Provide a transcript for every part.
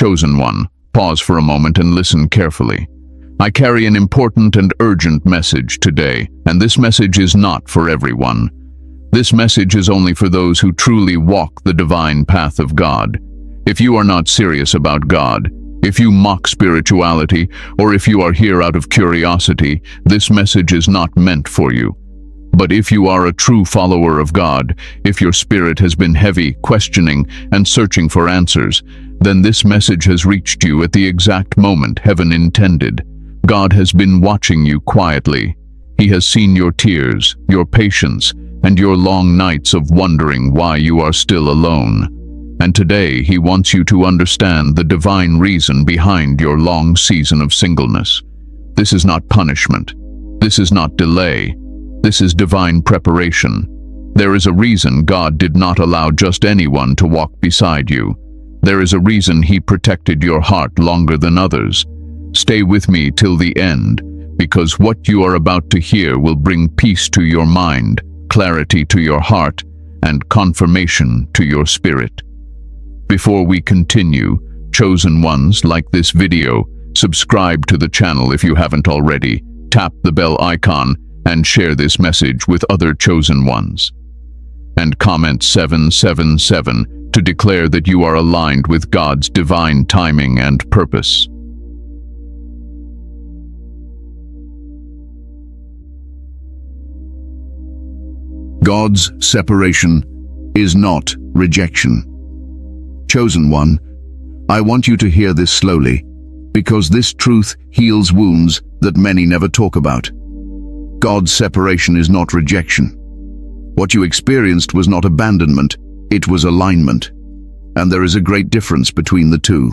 Chosen one, pause for a moment and listen carefully. I carry an important and urgent message today, and this message is not for everyone. This message is only for those who truly walk the divine path of God. If you are not serious about God, if you mock spirituality, or if you are here out of curiosity, this message is not meant for you. But if you are a true follower of God, if your spirit has been heavy, questioning, and searching for answers, then this message has reached you at the exact moment heaven intended. God has been watching you quietly. He has seen your tears, your patience, and your long nights of wondering why you are still alone. And today He wants you to understand the divine reason behind your long season of singleness. This is not punishment. This is not delay. This is divine preparation. There is a reason God did not allow just anyone to walk beside you. There is a reason He protected your heart longer than others. Stay with me till the end, because what you are about to hear will bring peace to your mind, clarity to your heart, and confirmation to your spirit. Before we continue, chosen ones, like this video, subscribe to the channel if you haven't already, tap the bell icon, and share this message with other chosen ones. And comment 777 to declare that you are aligned with God's divine timing and purpose. God's separation is not rejection. Chosen one, I want you to hear this slowly, because this truth heals wounds that many never talk about. God's separation is not rejection. What you experienced was not abandonment, it was alignment. And there is a great difference between the two.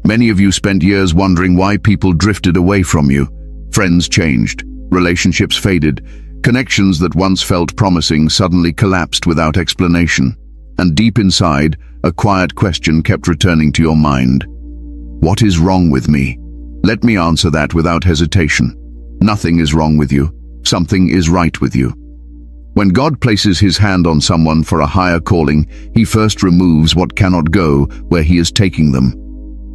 Many of you spent years wondering why people drifted away from you. Friends changed, relationships faded, connections that once felt promising suddenly collapsed without explanation. And deep inside, a quiet question kept returning to your mind. What is wrong with me? Let me answer that without hesitation. Nothing is wrong with you. Something is right with you. When God places His hand on someone for a higher calling, He first removes what cannot go where He is taking them.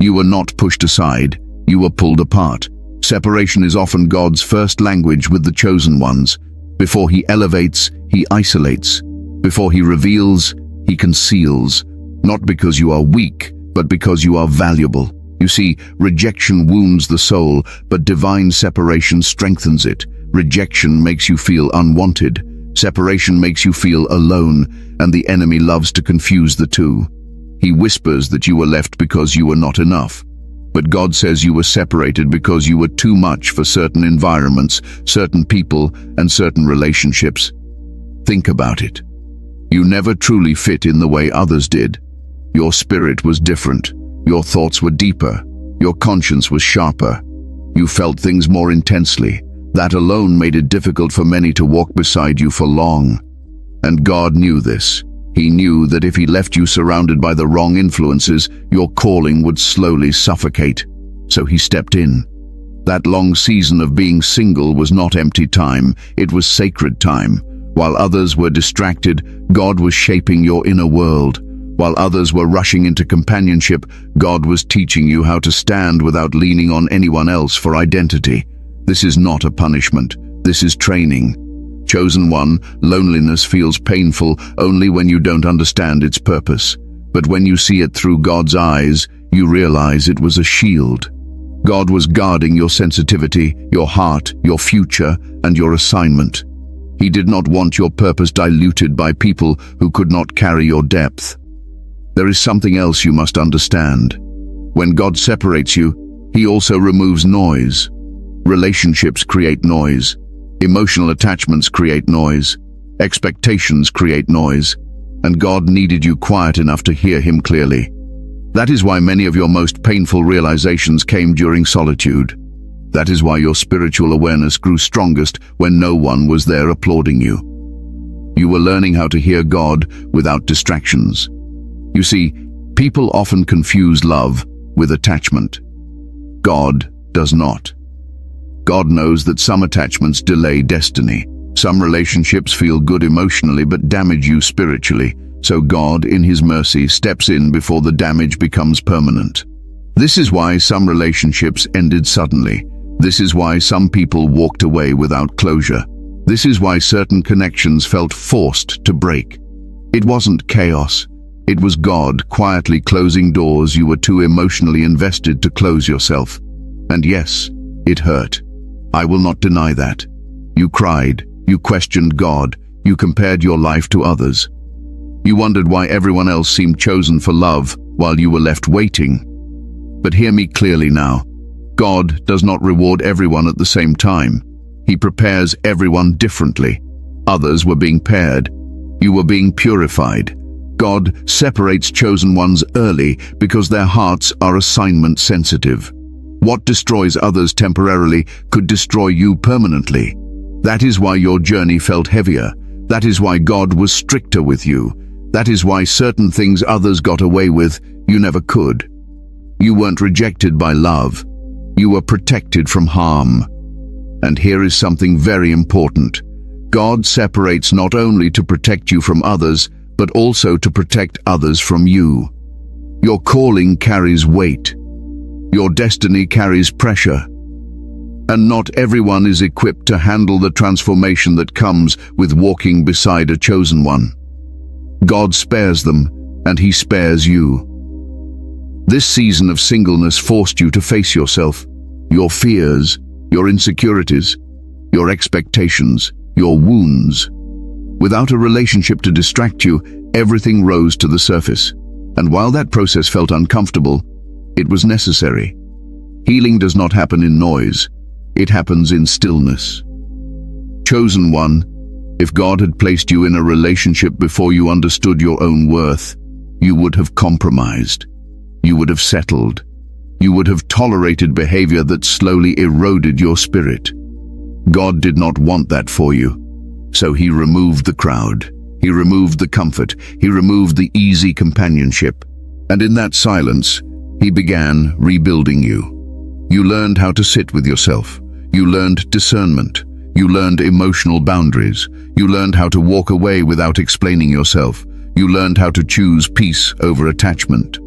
You were not pushed aside. You were pulled apart. Separation is often God's first language with the chosen ones. Before He elevates, He isolates. Before He reveals, He conceals. Not because you are weak, but because you are valuable. You see, rejection wounds the soul, but divine separation strengthens it. Rejection makes you feel unwanted. Separation makes you feel alone, and the enemy loves to confuse the two. He whispers that you were left because you were not enough. But God says you were separated because you were too much for certain environments, certain people, and certain relationships. Think about it. You never truly fit in the way others did. Your spirit was different. Your thoughts were deeper. Your conscience was sharper. You felt things more intensely. That alone made it difficult for many to walk beside you for long. And God knew this. He knew that if He left you surrounded by the wrong influences, your calling would slowly suffocate. So He stepped in. That long season of being single was not empty time, it was sacred time. While others were distracted, God was shaping your inner world. While others were rushing into companionship, God was teaching you how to stand without leaning on anyone else for identity. This is not a punishment. This is training. Chosen one, loneliness feels painful only when you don't understand its purpose. But when you see it through God's eyes, you realize it was a shield. God was guarding your sensitivity, your heart, your future, and your assignment. He did not want your purpose diluted by people who could not carry your depth. There is something else you must understand. When God separates you, He also removes noise. Relationships create noise. Emotional attachments create noise. Expectations create noise. And God needed you quiet enough to hear Him clearly. That is why many of your most painful realizations came during solitude. That is why your spiritual awareness grew strongest when no one was there applauding you. You were learning how to hear God without distractions. You see, people often confuse love with attachment. God does not. God knows that some attachments delay destiny. Some relationships feel good emotionally but damage you spiritually. So God, in His mercy, steps in before the damage becomes permanent. This is why some relationships ended suddenly. This is why some people walked away without closure. This is why certain connections felt forced to break. It wasn't chaos. It was God quietly closing doors you were too emotionally invested to close yourself. And yes, it hurt. I will not deny that. You cried, you questioned God, you compared your life to others. You wondered why everyone else seemed chosen for love while you were left waiting. But hear me clearly now. God does not reward everyone at the same time. He prepares everyone differently. Others were being paired. You were being purified. God separates chosen ones early because their hearts are assignment sensitive. What destroys others temporarily could destroy you permanently. That is why your journey felt heavier. That is why God was stricter with you. That is why certain things others got away with, you never could. You weren't rejected by love. You were protected from harm. And here is something very important. God separates not only to protect you from others, but also to protect others from you. Your calling carries weight. Your destiny carries pressure. And not everyone is equipped to handle the transformation that comes with walking beside a chosen one. God spares them, and He spares you. This season of singleness forced you to face yourself, your fears, your insecurities, your expectations, your wounds. Without a relationship to distract you, everything rose to the surface. And while that process felt uncomfortable, it was necessary. Healing does not happen in noise. It happens in stillness. Chosen one, if God had placed you in a relationship before you understood your own worth, you would have compromised. You would have settled. You would have tolerated behavior that slowly eroded your spirit. God did not want that for you. So He removed the crowd. He removed the comfort. He removed the easy companionship. And in that silence, He began rebuilding you. You learned how to sit with yourself. You learned discernment. You learned emotional boundaries. You learned how to walk away without explaining yourself. You learned how to choose peace over attachment.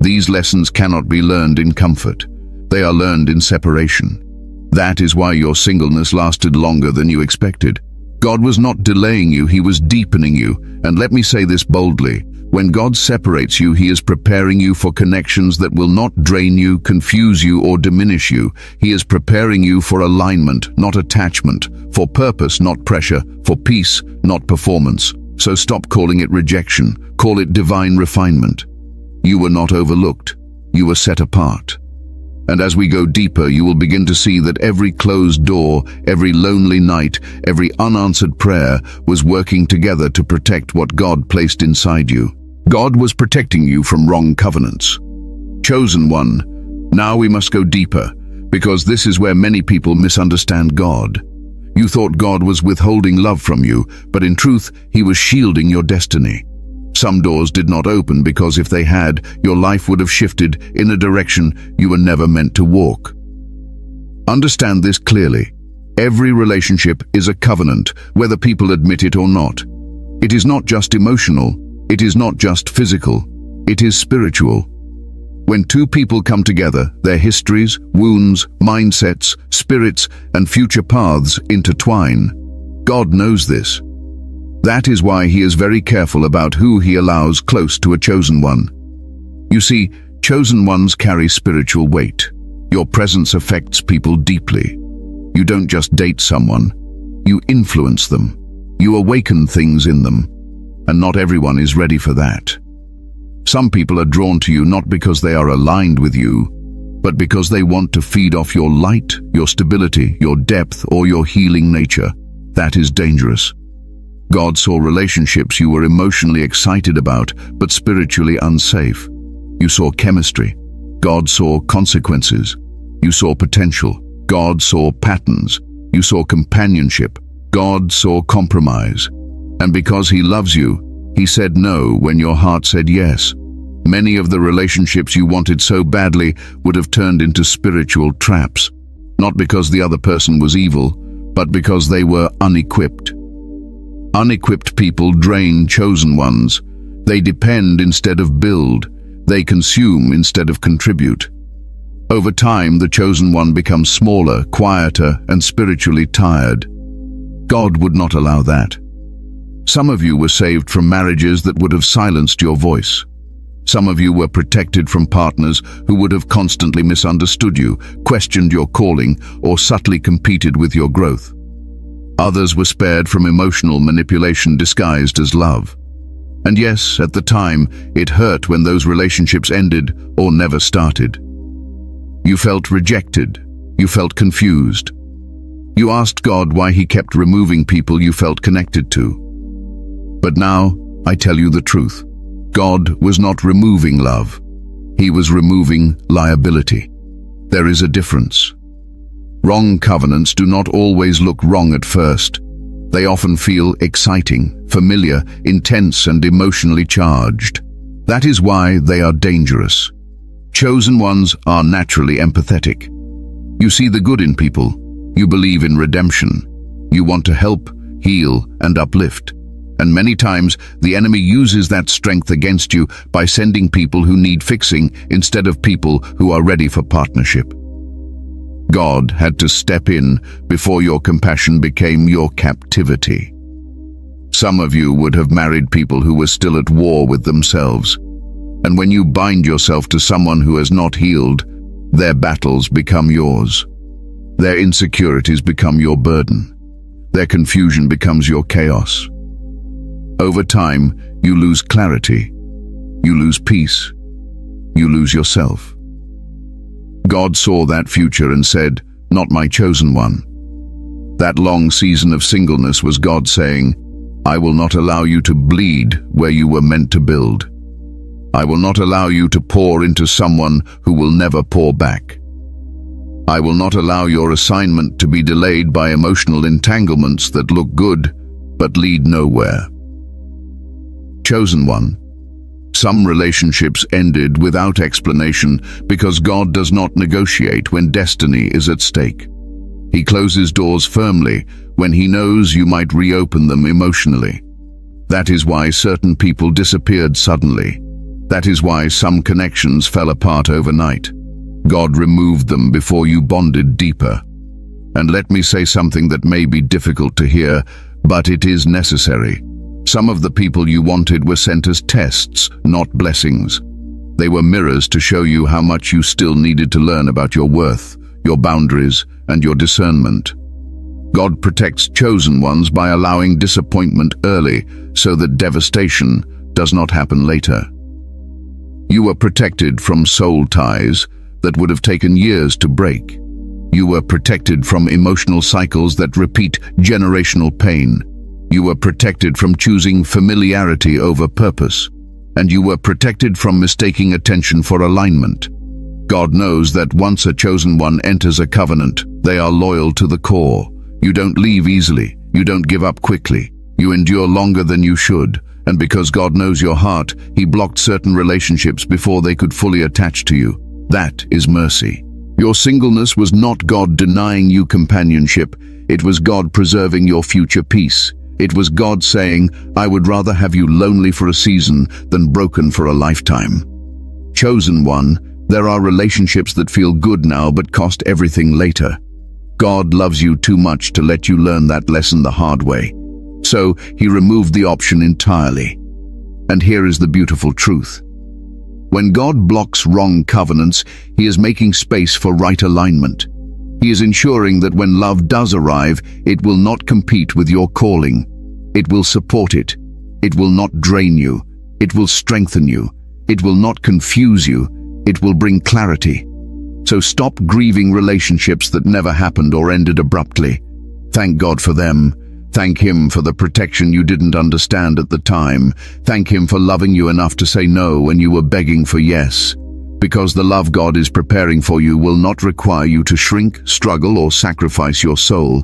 These lessons cannot be learned in comfort. They are learned in separation. That is why your singleness lasted longer than you expected. God was not delaying you, He was deepening you. And let me say this boldly. When God separates you, He is preparing you for connections that will not drain you, confuse you, or diminish you. He is preparing you for alignment, not attachment, for purpose, not pressure, for peace, not performance. So stop calling it rejection. Call it divine refinement. You were not overlooked. You were set apart. And as we go deeper, you will begin to see that every closed door, every lonely night, every unanswered prayer was working together to protect what God placed inside you. God was protecting you from wrong covenants. Chosen one, now we must go deeper, because this is where many people misunderstand God. You thought God was withholding love from you, but in truth, He was shielding your destiny. Some doors did not open because if they had, your life would have shifted in a direction you were never meant to walk. Understand this clearly. Every relationship is a covenant, whether people admit it or not. It is not just emotional. It is not just physical. It is spiritual. When two people come together, their histories, wounds, mindsets, spirits, and future paths intertwine. God knows this. That is why He is very careful about who He allows close to a chosen one. You see, chosen ones carry spiritual weight. Your presence affects people deeply. You don't just date someone. You influence them. You awaken things in them. And not everyone is ready for that. Some people are drawn to you not because they are aligned with you, but because they want to feed off your light, your stability, your depth, or your healing nature. That is dangerous. God saw relationships you were emotionally excited about, but spiritually unsafe. You saw chemistry. God saw consequences. You saw potential. God saw patterns. You saw companionship. God saw compromise. And because He loves you, He said no when your heart said yes. Many of the relationships you wanted so badly would have turned into spiritual traps, not because the other person was evil, but because they were unequipped. Unequipped people drain chosen ones. They depend instead of build. They consume instead of contribute. Over time, the chosen one becomes smaller, quieter, and spiritually tired. God would not allow that. Some of you were saved from marriages that would have silenced your voice. Some of you were protected from partners who would have constantly misunderstood you, questioned your calling, or subtly competed with your growth. Others were spared from emotional manipulation disguised as love. And yes, at the time, it hurt when those relationships ended or never started. You felt rejected. You felt confused. You asked God why He kept removing people you felt connected to. But now, I tell you the truth. God was not removing love. He was removing liability. There is a difference. Wrong covenants do not always look wrong at first. They often feel exciting, familiar, intense, and emotionally charged. That is why they are dangerous. Chosen ones are naturally empathetic. You see the good in people. You believe in redemption. You want to help, heal, and uplift. And many times, the enemy uses that strength against you by sending people who need fixing instead of people who are ready for partnership. God had to step in before your compassion became your captivity. Some of you would have married people who were still at war with themselves. And when you bind yourself to someone who has not healed, their battles become yours. Their insecurities become your burden. Their confusion becomes your chaos. Over time, you lose clarity. You lose peace. You lose yourself. God saw that future and said, "Not my chosen one." That long season of singleness was God saying, "I will not allow you to bleed where you were meant to build. I will not allow you to pour into someone who will never pour back. I will not allow your assignment to be delayed by emotional entanglements that look good but lead nowhere." Chosen one. Some relationships ended without explanation because God does not negotiate when destiny is at stake. He closes doors firmly when He knows you might reopen them emotionally. That is why certain people disappeared suddenly. That is why some connections fell apart overnight. God removed them before you bonded deeper. And let me say something that may be difficult to hear, but it is necessary. Some of the people you wanted were sent as tests, not blessings. They were mirrors to show you how much you still needed to learn about your worth, your boundaries, and your discernment. God protects chosen ones by allowing disappointment early so that devastation does not happen later. You were protected from soul ties that would have taken years to break. You were protected from emotional cycles that repeat generational pain. You were protected from choosing familiarity over purpose. And you were protected from mistaking attention for alignment. God knows that once a chosen one enters a covenant, they are loyal to the core. You don't leave easily. You don't give up quickly. You endure longer than you should. And because God knows your heart, He blocked certain relationships before they could fully attach to you. That is mercy. Your singleness was not God denying you companionship. It was God preserving your future peace. It was God saying, "I would rather have you lonely for a season than broken for a lifetime." Chosen one, there are relationships that feel good now but cost everything later. God loves you too much to let you learn that lesson the hard way. So He removed the option entirely. And here is the beautiful truth. When God blocks wrong covenants, He is making space for right alignment. He is ensuring that when love does arrive, it will not compete with your calling. It will support it. It will not drain you. It will strengthen you. It will not confuse you. It will bring clarity. So stop grieving relationships that never happened or ended abruptly. Thank God for them. Thank Him for the protection you didn't understand at the time. Thank Him for loving you enough to say no when you were begging for yes. Because the love God is preparing for you will not require you to shrink, struggle, or sacrifice your soul.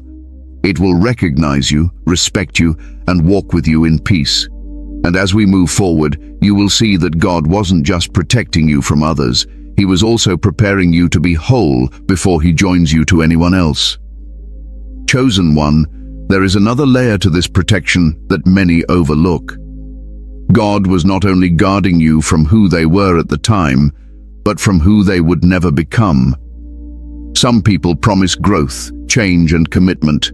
It will recognize you, respect you, and walk with you in peace. And as we move forward, you will see that God wasn't just protecting you from others. He was also preparing you to be whole before He joins you to anyone else. Chosen one, there is another layer to this protection that many overlook. God was not only guarding you from who they were at the time, but from who they would never become. Some people promise growth, change, and commitment,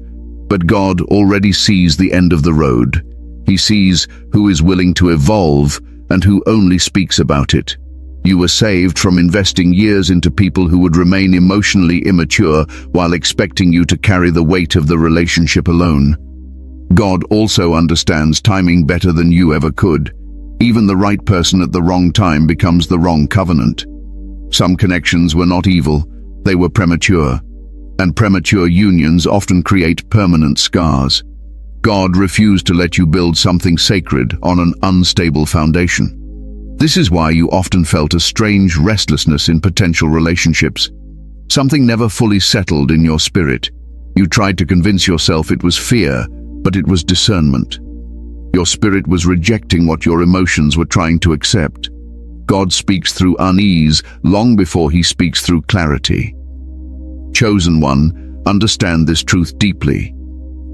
but God already sees the end of the road. He sees who is willing to evolve and who only speaks about it. You were saved from investing years into people who would remain emotionally immature while expecting you to carry the weight of the relationship alone. God also understands timing better than you ever could. Even the right person at the wrong time becomes the wrong covenant. Some connections were not evil, they were premature. And premature unions often create permanent scars. God refused to let you build something sacred on an unstable foundation. This is why you often felt a strange restlessness in potential relationships. Something never fully settled in your spirit. You tried to convince yourself it was fear, but it was discernment. Your spirit was rejecting what your emotions were trying to accept. God speaks through unease long before he speaks through clarity. Chosen one, understand this truth deeply.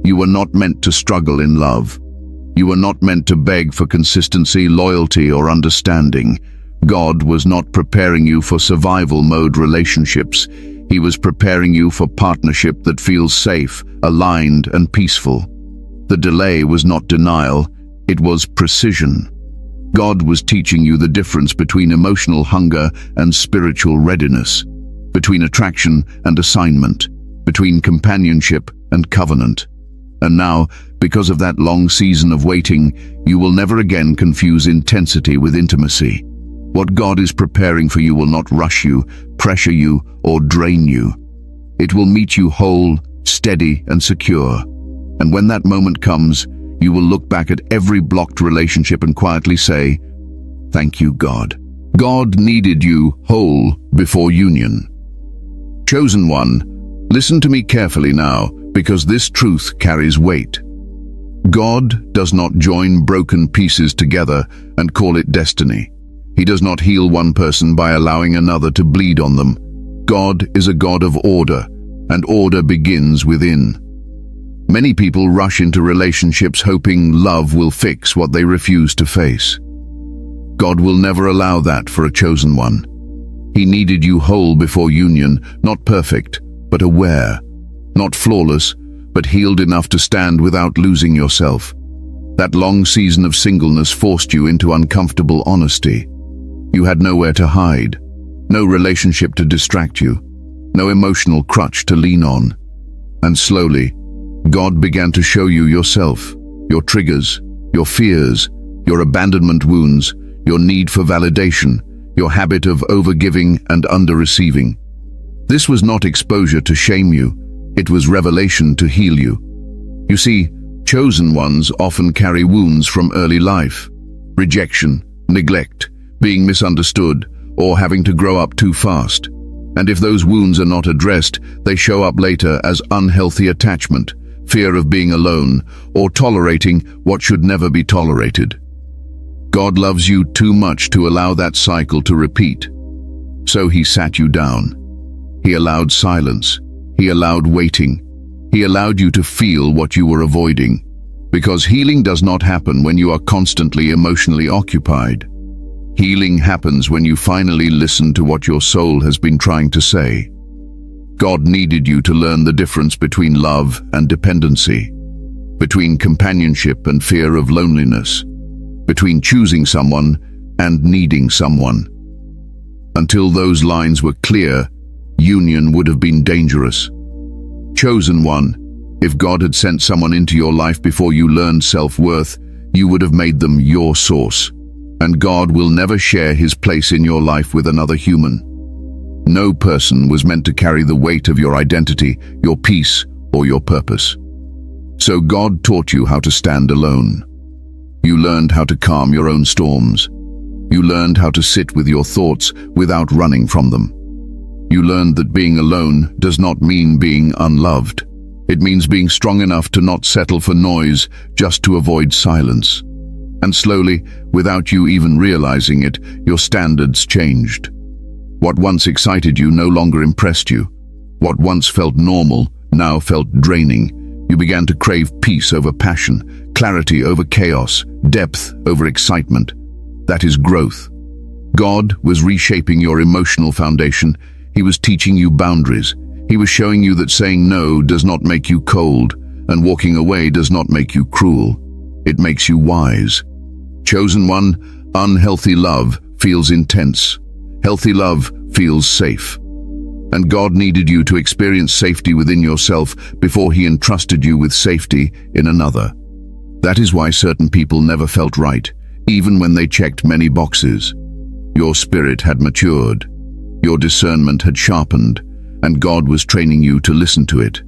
You were not meant to struggle in love. You were not meant to beg for consistency, loyalty, or understanding. God was not preparing you for survival mode relationships. He was preparing you for partnership that feels safe, aligned, and peaceful. The delay was not denial, it was precision. God was teaching you the difference between emotional hunger and spiritual readiness, between attraction and assignment, between companionship and covenant. And now, because of that long season of waiting, you will never again confuse intensity with intimacy. What God is preparing for you will not rush you, pressure you, or drain you. It will meet you whole, steady, and secure. And when that moment comes, you will look back at every blocked relationship and quietly say, "Thank you, God." God needed you whole before union. Chosen one, listen to me carefully now, because this truth carries weight. God does not join broken pieces together and call it destiny. He does not heal one person by allowing another to bleed on them. God is a God of order, and order begins within. Many people rush into relationships hoping love will fix what they refuse to face. God will never allow that for a chosen one. He needed you whole before union, not perfect, but aware. Not flawless, but healed enough to stand without losing yourself. That long season of singleness forced you into uncomfortable honesty. You had nowhere to hide, no relationship to distract you, no emotional crutch to lean on. And slowly, God began to show you yourself, your triggers, your fears, your abandonment wounds, your need for validation, your habit of overgiving and under-receiving. This was not exposure to shame you, it was revelation to heal you. You see, chosen ones often carry wounds from early life: rejection, neglect, being misunderstood, or having to grow up too fast. And if those wounds are not addressed, they show up later as unhealthy attachment, fear of being alone, or tolerating what should never be tolerated. God loves you too much to allow that cycle to repeat. So he sat you down. He allowed silence. He allowed waiting. He allowed you to feel what you were avoiding. Because healing does not happen when you are constantly emotionally occupied. Healing happens when you finally listen to what your soul has been trying to say. God needed you to learn the difference between love and dependency, between companionship and fear of loneliness, between choosing someone and needing someone. Until those lines were clear, union would have been dangerous. Chosen one, if God had sent someone into your life before you learned self-worth, you would have made them your source. And God will never share his place in your life with another human. No person was meant to carry the weight of your identity, your peace, or your purpose. So God taught you how to stand alone. You learned how to calm your own storms. You learned how to sit with your thoughts without running from them. You learned that being alone does not mean being unloved. It means being strong enough to not settle for noise just to avoid silence. And slowly, without you even realizing it, your standards changed. What once excited you no longer impressed you. What once felt normal now felt draining. You began to crave peace over passion, clarity over chaos, depth over excitement. That is growth. God was reshaping your emotional foundation. He was teaching you boundaries. He was showing you that saying no does not make you cold, and walking away does not make you cruel. It makes you wise. Chosen one, unhealthy love feels intense. Healthy love feels safe. And God needed you to experience safety within yourself before He entrusted you with safety in another. That is why certain people never felt right, even when they checked many boxes. Your spirit had matured. Your discernment had sharpened, and God was training you to listen to it.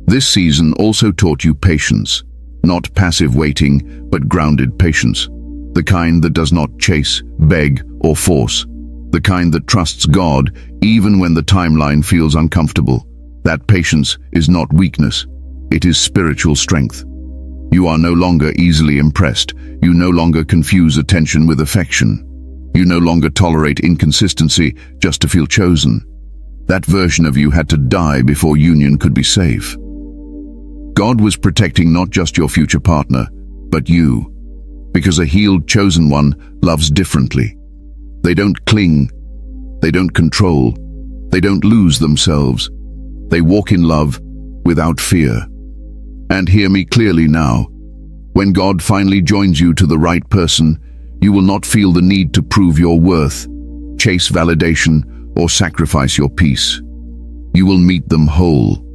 This season also taught you patience, not passive waiting, but grounded patience. The kind that does not chase, beg, or force. The kind that trusts God even when the timeline feels uncomfortable. That patience is not weakness, it is spiritual strength. You are no longer easily impressed. You no longer confuse attention with affection. You no longer tolerate inconsistency just to feel chosen. That version of you had to die before union could be safe. God was protecting not just your future partner, but you. Because a healed chosen one loves differently. They don't cling. They don't control. They don't lose themselves. They walk in love without fear. And hear me clearly now. When God finally joins you to the right person, you will not feel the need to prove your worth, chase validation, or sacrifice your peace. You will meet them whole.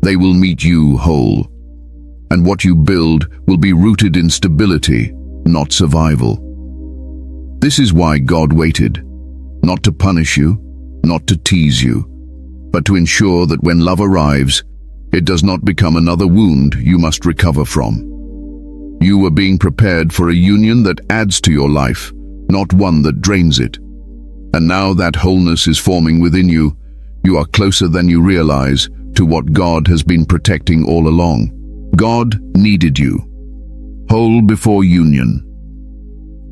They will meet you whole. And what you build will be rooted in stability, not survival. This is why God waited, not to punish you, not to tease you, but to ensure that when love arrives, it does not become another wound you must recover from. You were being prepared for a union that adds to your life, not one that drains it. And now that wholeness is forming within you, you are closer than you realize to what God has been protecting all along. God needed you. Whole before union.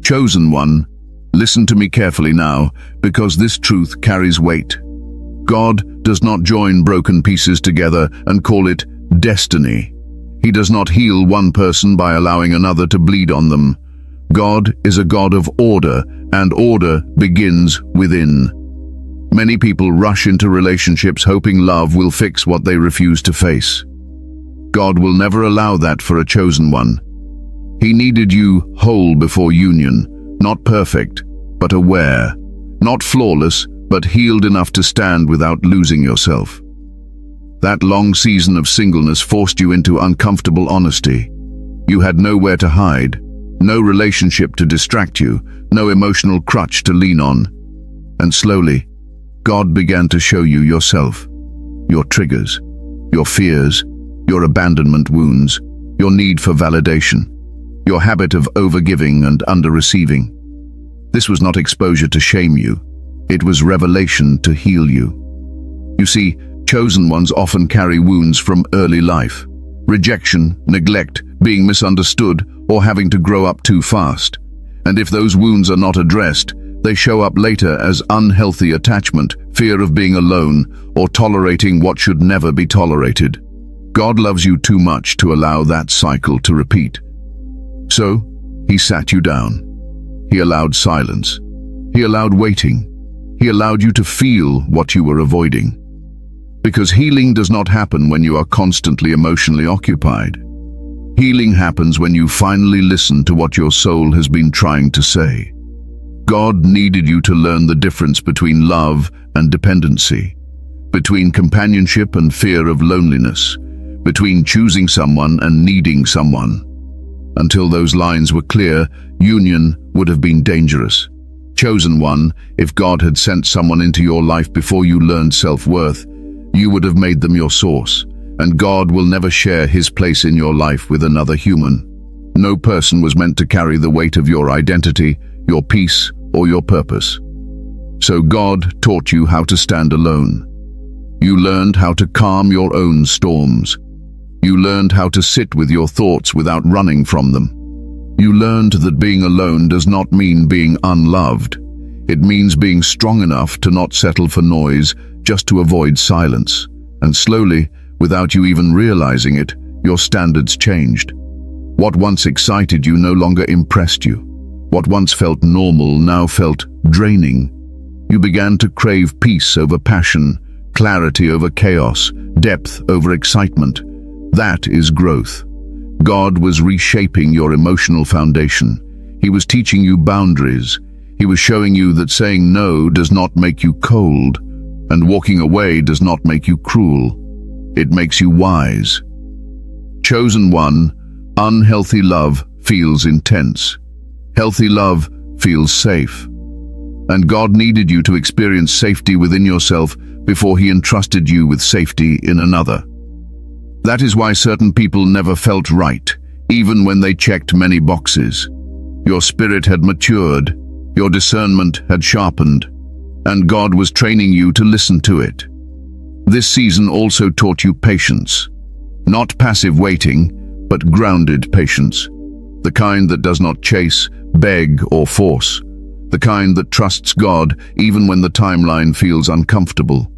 Chosen one, listen to me carefully now, because this truth carries weight. God does not join broken pieces together and call it destiny. He does not heal one person by allowing another to bleed on them. God is a God of order, and order begins within. Many people rush into relationships hoping love will fix what they refuse to face. God will never allow that for a chosen one. He needed you whole before union, not perfect, but aware, not flawless, but healed enough to stand without losing yourself. That long season of singleness forced you into uncomfortable honesty. You had nowhere to hide, no relationship to distract you, no emotional crutch to lean on. And slowly, God began to show you yourself, your triggers, your fears, your abandonment wounds, your need for validation, your habit of overgiving and under-receiving. This was not exposure to shame you. It was revelation to heal you. You see, chosen ones often carry wounds from early life. Rejection, neglect, being misunderstood, or having to grow up too fast. And if those wounds are not addressed, they show up later as unhealthy attachment, fear of being alone, or tolerating what should never be tolerated. God loves you too much to allow that cycle to repeat. So, He sat you down. He allowed silence. He allowed waiting. He allowed you to feel what you were avoiding. Because healing does not happen when you are constantly emotionally occupied. Healing happens when you finally listen to what your soul has been trying to say. God needed you to learn the difference between love and dependency, between companionship and fear of loneliness, between choosing someone and needing someone. Until those lines were clear, union would have been dangerous. Chosen one, if God had sent someone into your life before you learned self-worth, you would have made them your source, and God will never share His place in your life with another human. No person was meant to carry the weight of your identity, your peace, or your purpose. So God taught you how to stand alone. You learned how to calm your own storms. You learned how to sit with your thoughts without running from them. You learned that being alone does not mean being unloved. It means being strong enough to not settle for noise just to avoid silence. And slowly, without you even realizing it, your standards changed. What once excited you no longer impressed you. What once felt normal now felt draining. You began to crave peace over passion, clarity over chaos, depth over excitement. That is growth. God was reshaping your emotional foundation. He was teaching you boundaries. He was showing you that saying no does not make you cold, and walking away does not make you cruel. It makes you wise. Chosen one, unhealthy love feels intense. Healthy love feels safe. And God needed you to experience safety within yourself before He entrusted you with safety in another. That is why certain people never felt right, even when they checked many boxes. Your spirit had matured, your discernment had sharpened, and God was training you to listen to it. This season also taught you patience. Not passive waiting, but grounded patience. The kind that does not chase, beg, or force. The kind that trusts God even when the timeline feels uncomfortable.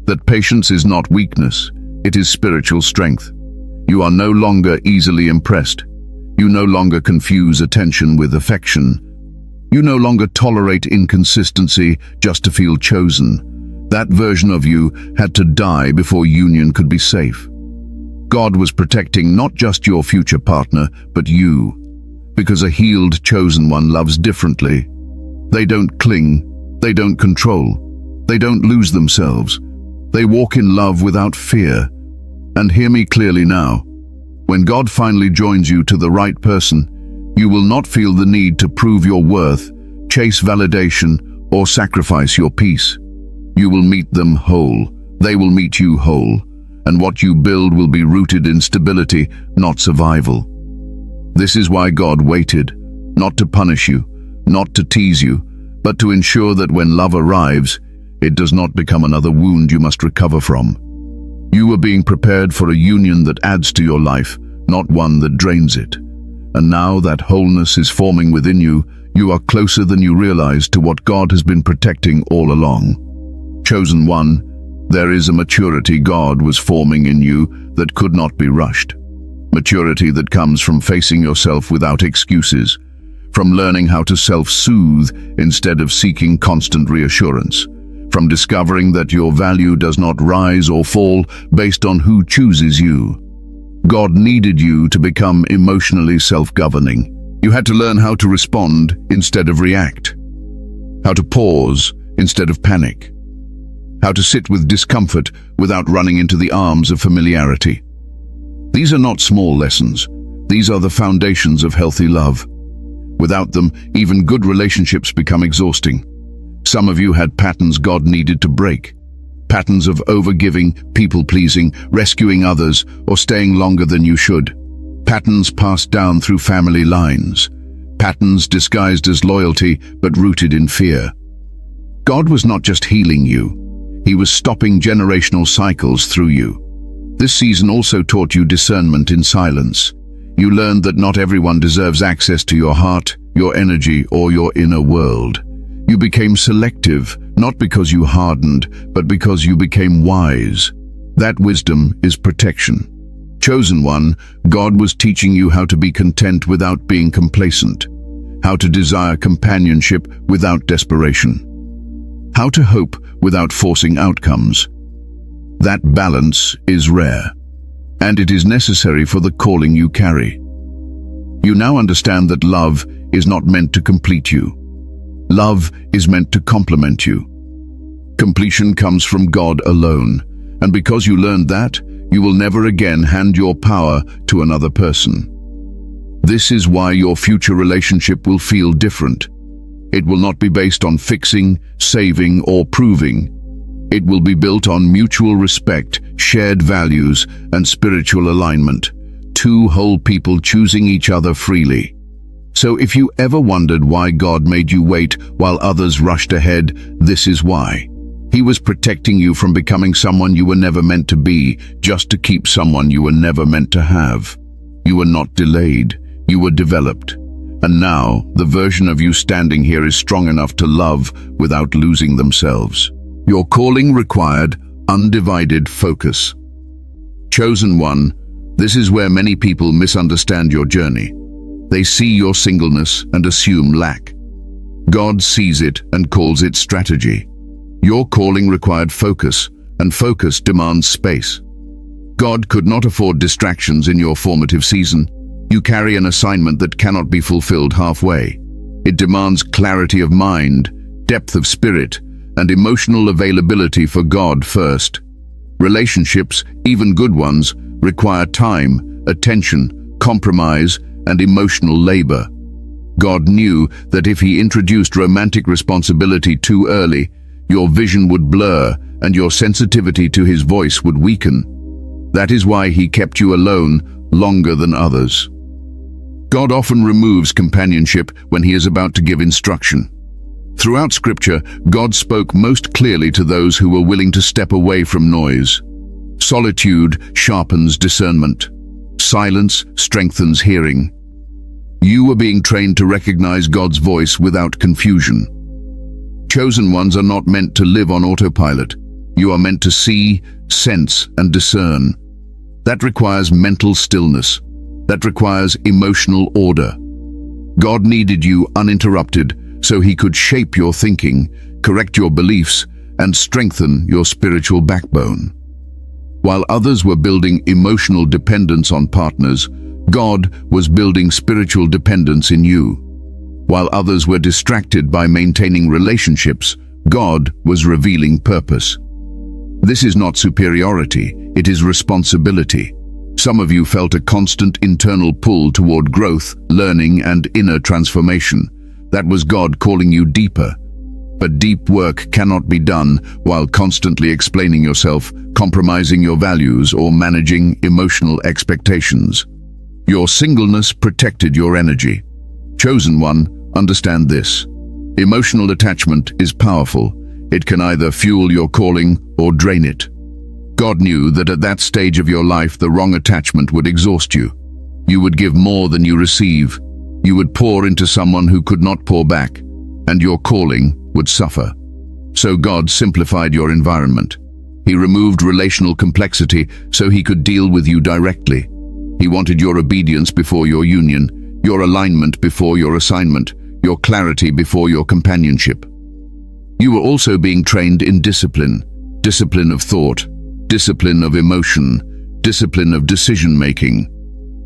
That patience is not weakness, it is spiritual strength. You are no longer easily impressed. You no longer confuse attention with affection. You no longer tolerate inconsistency just to feel chosen. That version of you had to die before union could be safe. God was protecting not just your future partner, but you. Because a healed chosen one loves differently. They don't cling, they don't control, they don't lose themselves. They walk in love without fear. And hear me clearly now. When God finally joins you to the right person, you will not feel the need to prove your worth, chase validation, or sacrifice your peace. You will meet them whole. They will meet you whole. And what you build will be rooted in stability, not survival. This is why God waited, not to punish you, not to tease you, but to ensure that when love arrives, it does not become another wound you must recover from. You are being prepared for a union that adds to your life, not one that drains it. And now that wholeness is forming within you, you are closer than you realize to what God has been protecting all along. Chosen one, there is a maturity God was forming in you that could not be rushed. Maturity that comes from facing yourself without excuses, from learning how to self-soothe instead of seeking constant reassurance, from discovering that your value does not rise or fall based on who chooses you. God needed you to become emotionally self-governing. You had to learn how to respond instead of react, how to pause instead of panic, how to sit with discomfort without running into the arms of familiarity. These are not small lessons. These are the foundations of healthy love. Without them, even good relationships become exhausting. Some of you had patterns God needed to break. Patterns of overgiving, people-pleasing, rescuing others, or staying longer than you should. Patterns passed down through family lines. Patterns disguised as loyalty, but rooted in fear. God was not just healing you. He was stopping generational cycles through you. This season also taught you discernment in silence. You learned that not everyone deserves access to your heart, your energy, or your inner world. You became selective, not because you hardened, but because you became wise. That wisdom is protection. Chosen one, God was teaching you how to be content without being complacent, how to desire companionship without desperation, how to hope without forcing outcomes. That balance is rare, and it is necessary for the calling you carry. You now understand that love is not meant to complete you. Love is meant to complement you. Completion comes from God alone, and because you learned that, you will never again hand your power to another person. This is why your future relationship will feel different. It will not be based on fixing, saving, or proving. It will be built on mutual respect, shared values, and spiritual alignment. Two whole people choosing each other freely. So if you ever wondered why God made you wait while others rushed ahead, this is why. He was protecting you from becoming someone you were never meant to be, just to keep someone you were never meant to have. You were not delayed, you were developed. And now, the version of you standing here is strong enough to love without losing themselves. Your calling required undivided focus. Chosen one, this is where many people misunderstand your journey. They see your singleness and assume lack. God sees it and calls it strategy. Your calling required focus, and focus demands space. God could not afford distractions in your formative season. You carry an assignment that cannot be fulfilled halfway. It demands clarity of mind, depth of spirit, and emotional availability for God first. Relationships, even good ones, require time, attention, compromise, and emotional labor. God knew that if He introduced romantic responsibility too early, your vision would blur and your sensitivity to His voice would weaken. That is why He kept you alone longer than others. God often removes companionship when He is about to give instruction. Throughout Scripture, God spoke most clearly to those who were willing to step away from noise. Solitude sharpens discernment. Silence strengthens hearing. You were being trained to recognize God's voice without confusion. Chosen ones are not meant to live on autopilot. You are meant to see, sense, and discern. That requires mental stillness. That requires emotional order. God needed you uninterrupted so He could shape your thinking, correct your beliefs, and strengthen your spiritual backbone. While others were building emotional dependence on partners, God was building spiritual dependence in you. While others were distracted by maintaining relationships, God was revealing purpose. This is not superiority, it is responsibility. Some of you felt a constant internal pull toward growth, learning, and inner transformation. That was God calling you deeper. But deep work cannot be done while constantly explaining yourself, compromising your values, or managing emotional expectations. Your singleness protected your energy. Chosen one, understand this. Emotional attachment is powerful. It can either fuel your calling or drain it. God knew that at that stage of your life the wrong attachment would exhaust you. You would give more than you receive. You would pour into someone who could not pour back, and your calling would suffer. So God simplified your environment. He removed relational complexity so He could deal with you directly. He wanted your obedience before your union, your alignment before your assignment, your clarity before your companionship. You were also being trained in discipline of thought, discipline of emotion, discipline of decision-making.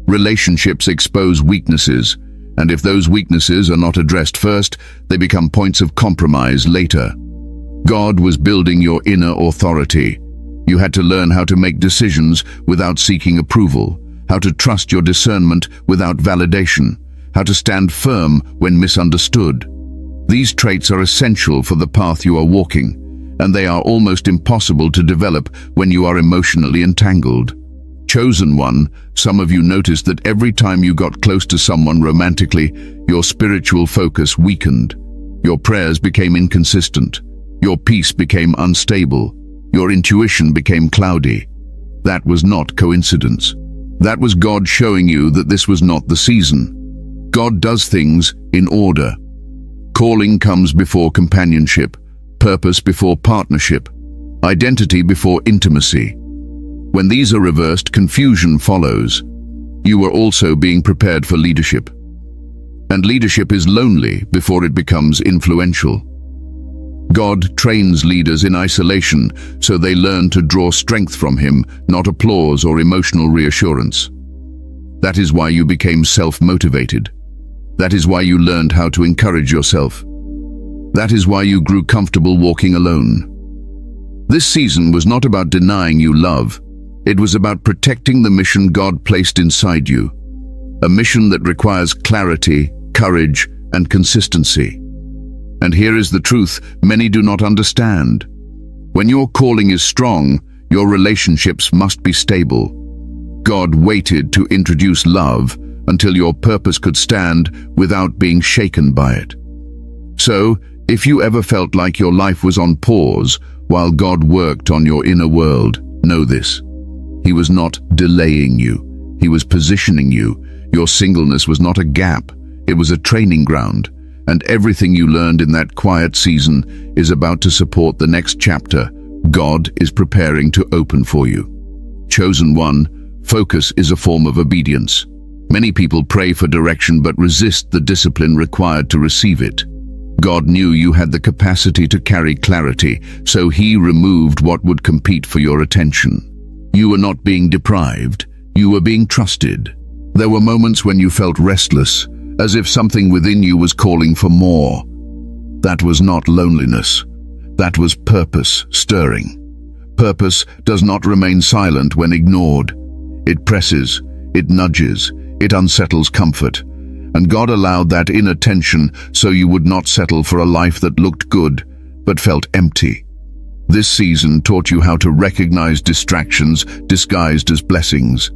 Relationships expose weaknesses, and if those weaknesses are not addressed first, they become points of compromise later. God was building your inner authority. You had to learn how to make decisions without seeking approval, how to trust your discernment without validation, how to stand firm when misunderstood. These traits are essential for the path you are walking, and they are almost impossible to develop when you are emotionally entangled. Chosen one, some of you noticed that every time you got close to someone romantically, your spiritual focus weakened. Your prayers became inconsistent. Your peace became unstable. Your intuition became cloudy. That was not coincidence. That was God showing you that this was not the season. God does things in order. Calling comes before companionship, purpose before partnership, identity before intimacy. When these are reversed, confusion follows. You are also being prepared for leadership. And leadership is lonely before it becomes influential. God trains leaders in isolation so they learn to draw strength from Him, not applause or emotional reassurance. That is why you became self-motivated. That is why you learned how to encourage yourself. That is why you grew comfortable walking alone. This season was not about denying you love. It was about protecting the mission God placed inside you. A mission that requires clarity, courage, and consistency. And here is the truth many do not understand. When your calling is strong, your relationships must be stable. God waited to introduce love until your purpose could stand without being shaken by it. So, if you ever felt like your life was on pause while God worked on your inner world, know this. He was not delaying you. He was positioning you. Your singleness was not a gap. It was a training ground. And everything you learned in that quiet season is about to support the next chapter God is preparing to open for you. Chosen one, focus is a form of obedience. Many people pray for direction but resist the discipline required to receive it. God knew you had the capacity to carry clarity, so He removed what would compete for your attention. You were not being deprived, you were being trusted. There were moments when you felt restless, as if something within you was calling for more. That was not loneliness. That was purpose stirring. Purpose does not remain silent when ignored. It presses, it nudges, it unsettles comfort. And God allowed that inner tension so you would not settle for a life that looked good, but felt empty. This season taught you how to recognize distractions disguised as blessings.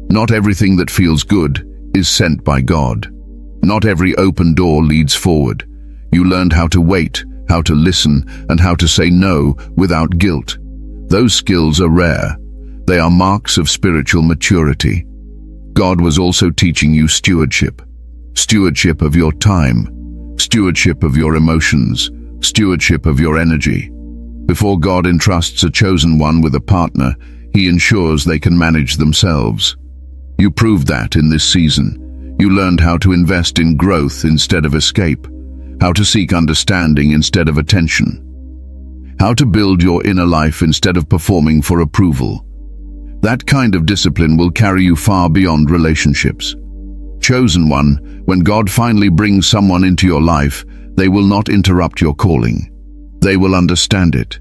Not everything that feels good is sent by God. Not every open door leads forward. You learned how to wait, how to listen, and how to say no without guilt. Those skills are rare. They are marks of spiritual maturity. God was also teaching you stewardship. Stewardship of your time, stewardship of your emotions, stewardship of your energy. Before God entrusts a chosen one with a partner, He ensures they can manage themselves. You proved that in this season. You learned how to invest in growth instead of escape, how to seek understanding instead of attention, how to build your inner life instead of performing for approval. That kind of discipline will carry you far beyond relationships. Chosen one, when God finally brings someone into your life, they will not interrupt your calling. They will understand it.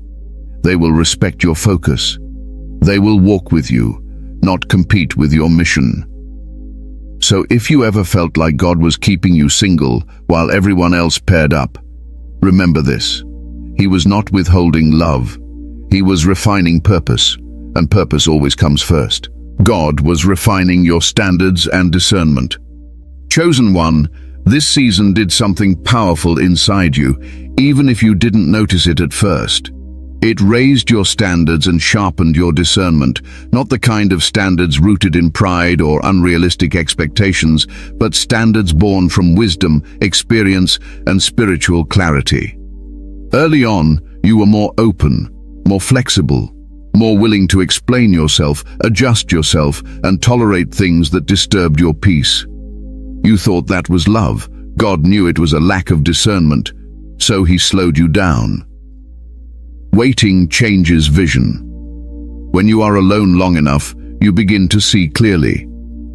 They will respect your focus. They will walk with you, not compete with your mission. So if you ever felt like God was keeping you single while everyone else paired up, remember this. He was not withholding love. He was refining purpose, and purpose always comes first. God was refining your standards and discernment. Chosen one, this season did something powerful inside you, even if you didn't notice it at first. It raised your standards and sharpened your discernment, not the kind of standards rooted in pride or unrealistic expectations, but standards born from wisdom, experience, and spiritual clarity. Early on, you were more open, more flexible, more willing to explain yourself, adjust yourself, and tolerate things that disturbed your peace. You thought that was love. God knew it was a lack of discernment, so He slowed you down. Waiting changes vision. When you are alone long enough, you begin to see clearly.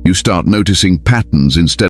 You start noticing patterns instead